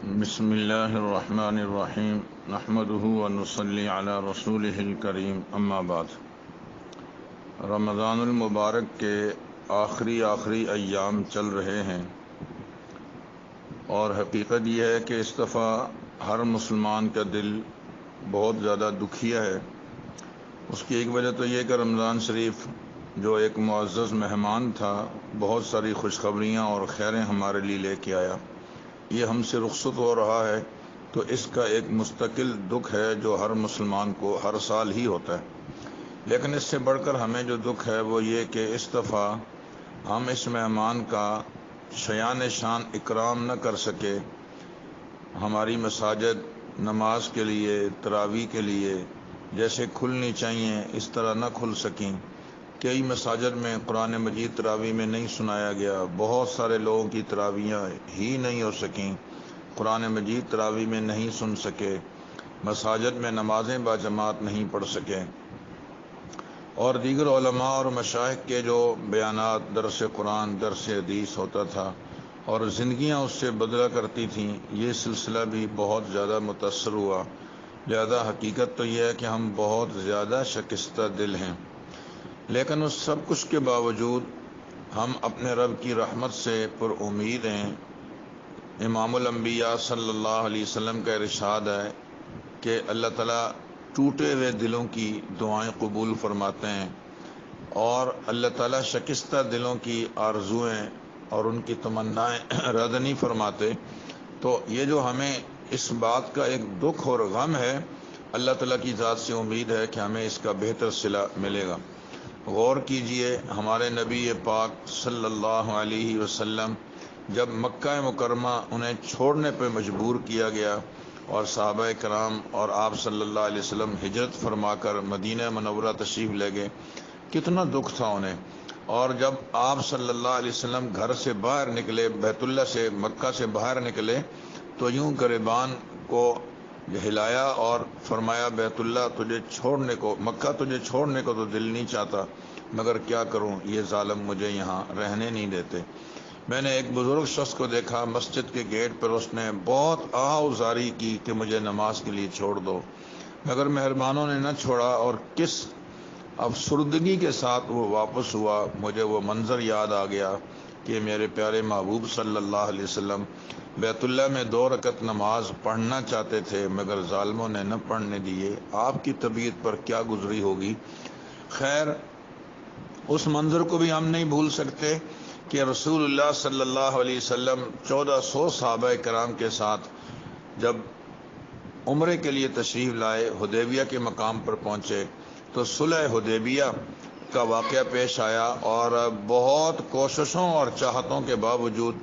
بسم اللہ الرحمن الرحیم نحمده ونصلی علی رسولہ الکریم اما بعد۔ رمضان المبارک کے آخری ایام چل رہے ہیں اور حقیقت یہ ہے کہ اس دفعہ ہر مسلمان کا دل بہت زیادہ دکھیا ہے۔ اس کی ایک وجہ تو یہ کہ رمضان شریف جو ایک معزز مہمان تھا بہت ساری خوشخبریاں اور خیریں ہمارے لیے لے کے آیا، یہ ہم سے رخصت ہو رہا ہے، تو اس کا ایک مستقل دکھ ہے جو ہر مسلمان کو ہر سال ہی ہوتا ہے۔ لیکن اس سے بڑھ کر ہمیں جو دکھ ہے وہ یہ کہ اس دفعہ ہم اس مہمان کا شایان شان اکرام نہ کر سکے۔ ہماری مساجد نماز کے لیے، تراویح کے لیے جیسے کھلنی چاہیے اس طرح نہ کھل سکیں۔ کئی مساجد میں قرآن مجید تراویح میں نہیں سنایا گیا، بہت سارے لوگوں کی تراویحیں ہی نہیں ہو سکیں، قرآن مجید تراویح میں نہیں سن سکے، مساجد میں نمازیں باجماعت نہیں پڑھ سکے، اور دیگر علماء اور مشائخ کے جو بیانات، درس قرآن، درس حدیث ہوتا تھا اور زندگیاں اس سے بدلا کرتی تھیں، یہ سلسلہ بھی بہت زیادہ متاثر ہوا۔ لہذا حقیقت تو یہ ہے کہ ہم بہت زیادہ شکستہ دل ہیں، لیکن اس سب کچھ کے باوجود ہم اپنے رب کی رحمت سے پر امید ہیں۔ امام الانبیاء صلی اللہ علیہ وسلم کا ارشاد ہے کہ اللہ تعالیٰ ٹوٹے ہوئے دلوں کی دعائیں قبول فرماتے ہیں، اور اللہ تعالیٰ شکستہ دلوں کی آرزوئیں اور ان کی تمنائیں رد نہیں فرماتے۔ تو یہ جو ہمیں اس بات کا ایک دکھ اور غم ہے، اللہ تعالیٰ کی ذات سے امید ہے کہ ہمیں اس کا بہتر صلہ ملے گا۔ غور کیجئے، ہمارے نبی پاک صلی اللہ علیہ وسلم جب مکہ مکرمہ انہیں چھوڑنے پہ مجبور کیا گیا اور صحابہ کرام اور آپ صلی اللہ علیہ وسلم ہجرت فرما کر مدینہ منورہ تشریف لے گئے، کتنا دکھ تھا انہیں۔ اور جب آپ صلی اللہ علیہ وسلم گھر سے باہر نکلے، بیت اللہ سے، مکہ سے باہر نکلے، تو یوں گریبان کو ہلایا اور فرمایا بیت اللہ تجھے چھوڑنے کو، مکہ تجھے چھوڑنے کو تو دل نہیں چاہتا، مگر کیا کروں، یہ ظالم مجھے یہاں رہنے نہیں دیتے۔ میں نے ایک بزرگ شخص کو دیکھا مسجد کے گیٹ پر، اس نے بہت آہوزاری کی کہ مجھے نماز کے لیے چھوڑ دو، مگر مہربانوں نے نہ چھوڑا، اور کس افسردگی کے ساتھ وہ واپس ہوا۔ مجھے وہ منظر یاد آ گیا کہ میرے پیارے محبوب صلی اللہ علیہ وسلم بیت اللہ میں 2 رکعت نماز پڑھنا چاہتے تھے مگر ظالموں نے نہ پڑھنے دیے۔ آپ کی طبیعت پر کیا گزری ہوگی۔ خیر، اس منظر کو بھی ہم نہیں بھول سکتے کہ رسول اللہ صلی اللہ علیہ وسلم 1400 صحابہ کرام کے ساتھ جب عمرے کے لیے تشریف لائے، حدیبیہ کے مقام پر پہنچے، تو صلح حدیبیہ کا واقعہ پیش آیا، اور بہت کوششوں اور چاہتوں کے باوجود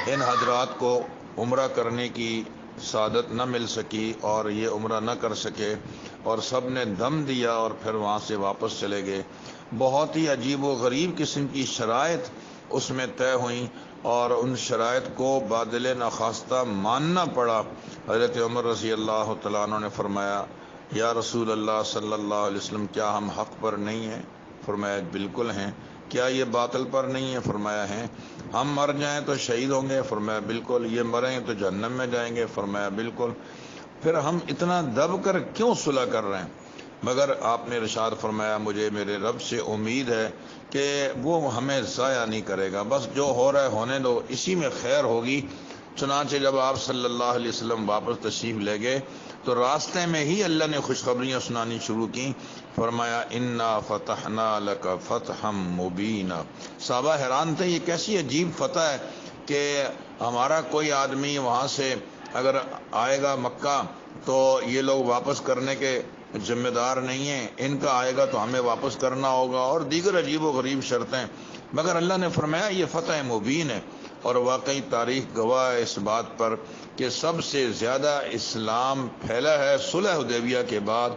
ان حضرات کو عمرہ کرنے کی سعادت نہ مل سکی اور یہ عمرہ نہ کر سکے، اور سب نے دم دیا اور پھر وہاں سے واپس چلے گئے۔ بہت ہی عجیب و غریب قسم کی شرائط اس میں طے ہوئیں، اور ان شرائط کو بادل نخواستہ ماننا پڑا۔ حضرت عمر رضی اللہ تعالیٰ عنہ نے فرمایا، یا رسول اللہ صلی اللہ علیہ وسلم، کیا ہم حق پر نہیں ہیں؟ فرمایا بالکل ہیں۔ کیا یہ باطل پر نہیں ہے؟ فرمایا ہیں۔ ہم مر جائیں تو شہید ہوں گے؟ فرمایا بالکل۔ یہ مریں تو جہنم میں جائیں گے؟ فرمایا بالکل۔ پھر ہم اتنا دب کر کیوں صلح کر رہے ہیں؟ مگر آپ نے ارشاد فرمایا، مجھے میرے رب سے امید ہے کہ وہ ہمیں ضائع نہیں کرے گا، بس جو ہو رہا ہے ہونے دو، اسی میں خیر ہوگی۔ چنانچہ جب آپ صلی اللہ علیہ وسلم واپس تشریف لے گئے تو راستے میں ہی اللہ نے خوشخبریاں سنانی شروع کی۔ فرمایا انا فتحنا لک فتحا مبینا۔ صحابہ حیران تھے، یہ کیسی عجیب فتح ہے کہ ہمارا کوئی آدمی وہاں سے اگر آئے گا مکہ تو یہ لوگ واپس کرنے کے ذمہ دار نہیں ہیں، ان کا آئے گا تو ہمیں واپس کرنا ہوگا، اور دیگر عجیب و غریب شرطیں، مگر اللہ نے فرمایا یہ فتح مبین ہے۔ اور واقعی تاریخ گواہ ہے اس بات پر کہ سب سے زیادہ اسلام پھیلا ہے صلح حدیبیہ کے بعد۔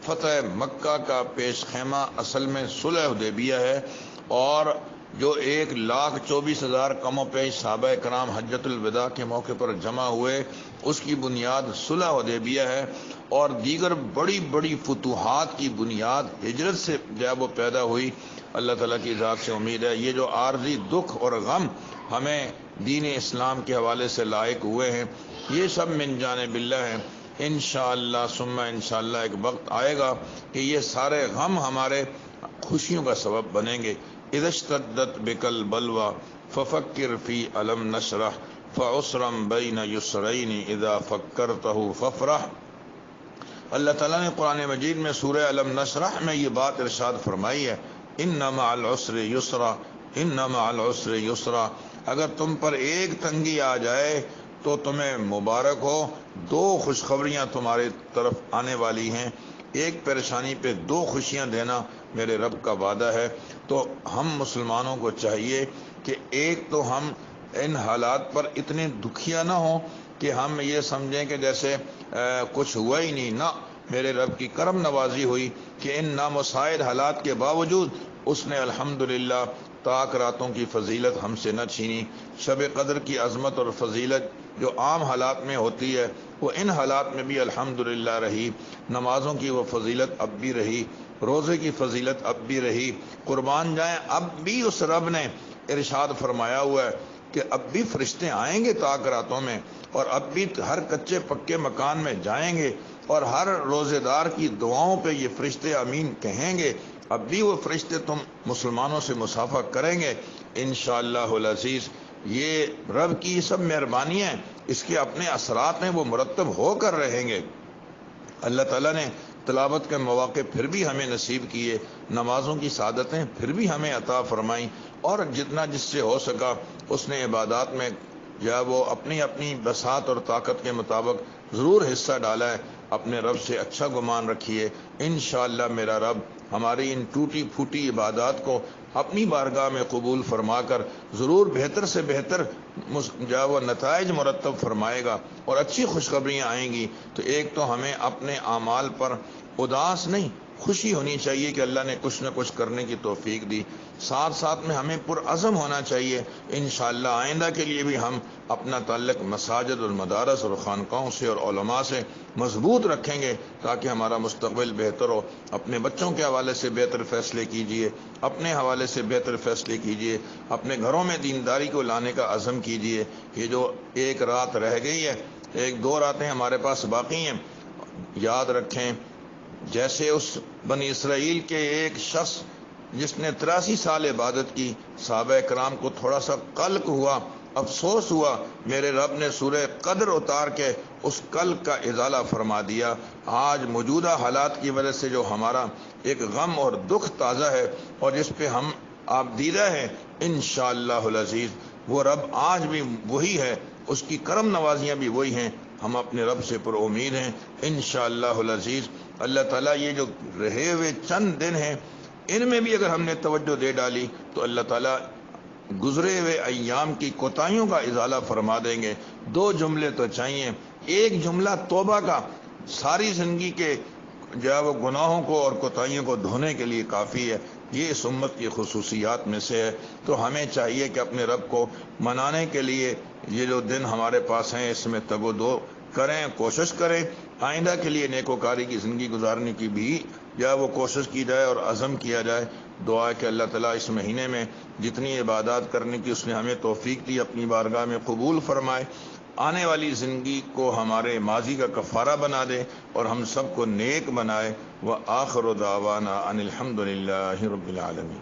فتح مکہ کا پیش خیمہ اصل میں صلح حدیبیہ ہے، اور جو 1,24,000 کم و بیش صحابہ کرام حجۃ الوداع کے موقع پر جمع ہوئے، اس کی بنیاد صلح حدیبیہ ہے، اور دیگر بڑی بڑی فتوحات کی بنیاد ہجرت سے جب وہ پیدا ہوئی۔ اللہ تعالیٰ کی ذات سے امید ہے یہ جو عارضی دکھ اور غم ہمیں دین اسلام کے حوالے سے لائق ہوئے ہیں، یہ سب من جانب اللہ ہیں۔ انشاءاللہ ثم انشاءاللہ ایک وقت آئے گا کہ یہ سارے غم ہمارے خوشیوں کا سبب بنیں گے۔ اذا اشتدت بک البلوى ففکر فی الم نشرح فعسرا بین یسرین اذا فکرتہ فافرح۔ اللہ تعالیٰ نے قرآن مجید میں سورہ الم نشرح میں یہ بات ارشاد فرمائی ہے، ان مع العسر یسرا، ان مع العسر یسرا۔ اگر تم پر ایک تنگی آ جائے تو تمہیں مبارک ہو، دو خوشخبریاں تمہاری طرف آنے والی ہیں، ایک پریشانی پہ دو خوشیاں دینا میرے رب کا وعدہ ہے۔ تو ہم مسلمانوں کو چاہیے کہ ایک تو ہم ان حالات پر اتنے دکھیا نہ ہوں کہ ہم یہ سمجھیں کہ جیسے کچھ ہوا ہی نہیں، نہ، میرے رب کی کرم نوازی ہوئی کہ ان نامساعد حالات کے باوجود اس نے الحمدللہ طاق راتوں کی فضیلت ہم سے نہ چھینی۔ شب قدر کی عظمت اور فضیلت جو عام حالات میں ہوتی ہے وہ ان حالات میں بھی الحمدللہ رہی، نمازوں کی وہ فضیلت اب بھی رہی، روزے کی فضیلت اب بھی رہی۔ قربان جائیں، اب بھی اس رب نے ارشاد فرمایا ہوا ہے کہ اب بھی فرشتے آئیں گے طاق راتوں میں، اور اب بھی ہر کچے پکے مکان میں جائیں گے، اور ہر روزے دار کی دعاؤں پہ یہ فرشتے آمین کہیں گے۔ اب بھی وہ فرشتے تم مسلمانوں سے مصافحہ کریں گے انشاءاللہ العزیز۔ یہ رب کی سب مہربانیاں ہیں، اس کے اپنے اثرات ہیں، وہ مرتب ہو کر رہیں گے۔ اللہ تعالیٰ نے تلاوت کے مواقع پھر بھی ہمیں نصیب کیے، نمازوں کی سعادتیں پھر بھی ہمیں عطا فرمائیں، اور جتنا جس سے ہو سکا اس نے عبادات میں یا وہ اپنی اپنی بساط اور طاقت کے مطابق ضرور حصہ ڈالا ہے۔ اپنے رب سے اچھا گمان رکھیے، انشاءاللہ میرا رب ہماری ان ٹوٹی پھوٹی عبادات کو اپنی بارگاہ میں قبول فرما کر ضرور بہتر سے بہتر وہ نتائج مرتب فرمائے گا، اور اچھی خوشخبریاں آئیں گی۔ تو ایک تو ہمیں اپنے اعمال پر اداس نہیں، خوشی ہونی چاہیے کہ اللہ نے کچھ نہ کچھ کرنے کی توفیق دی، ساتھ ساتھ میں ہمیں پرعزم ہونا چاہیے انشاءاللہ آئندہ کے لیے بھی ہم اپنا تعلق مساجد اور مدارس اور خانقاہوں سے اور علماء سے مضبوط رکھیں گے تاکہ ہمارا مستقبل بہتر ہو۔ اپنے بچوں کے حوالے سے بہتر فیصلے کیجئے، اپنے حوالے سے بہتر فیصلے کیجئے، اپنے گھروں میں دینداری کو لانے کا عزم کیجئے۔ یہ جو ایک رات رہ گئی ہے، ایک دو راتیں ہمارے پاس باقی ہیں، یاد رکھیں جیسے اس بنی اسرائیل کے ایک شخص جس نے 83 سال عبادت کی، صحابہ کرام کو تھوڑا سا قلق ہوا، افسوس ہوا، میرے رب نے سورہ قدر اتار کے اس قلق کا ازالہ فرما دیا۔ آج موجودہ حالات کی وجہ سے جو ہمارا ایک غم اور دکھ تازہ ہے اور جس پہ ہم آبدیدہ ہیں، انشاءاللہ العزیز وہ رب آج بھی وہی ہے، اس کی کرم نوازیاں بھی وہی ہیں، ہم اپنے رب سے پر امید ہیں انشاءاللہ العزیز۔ اللہ تعالیٰ یہ جو رہے ہوئے چند دن ہیں ان میں بھی اگر ہم نے توجہ دے ڈالی تو اللہ تعالیٰ گزرے ہوئے ایام کی کوتاہیوں کا ازالہ فرما دیں گے۔ دو جملے تو چاہیے، ایک جملہ توبہ کا ساری زندگی کے وہ گناہوں کو اور کوتاہیوں کو دھونے کے لیے کافی ہے، یہ اس امت کی خصوصیات میں سے ہے۔ تو ہمیں چاہیے کہ اپنے رب کو منانے کے لیے یہ جو دن ہمارے پاس ہیں اس میں تگ و دو کریں، کوشش کریں، آئندہ کے لیے نیکوکاری کی زندگی گزارنے کی بھی وہ کوشش کی جائے اور عزم کیا جائے۔ دعا ہے کہ اللہ تعالیٰ اس مہینے میں جتنی عبادات کرنے کی اس نے ہمیں توفیق دی اپنی بارگاہ میں قبول فرمائے، آنے والی زندگی کو ہمارے ماضی کا کفارہ بنا دے اور ہم سب کو نیک بنائے۔ وآخر دعوانا ان الحمد للہ رب العالمین۔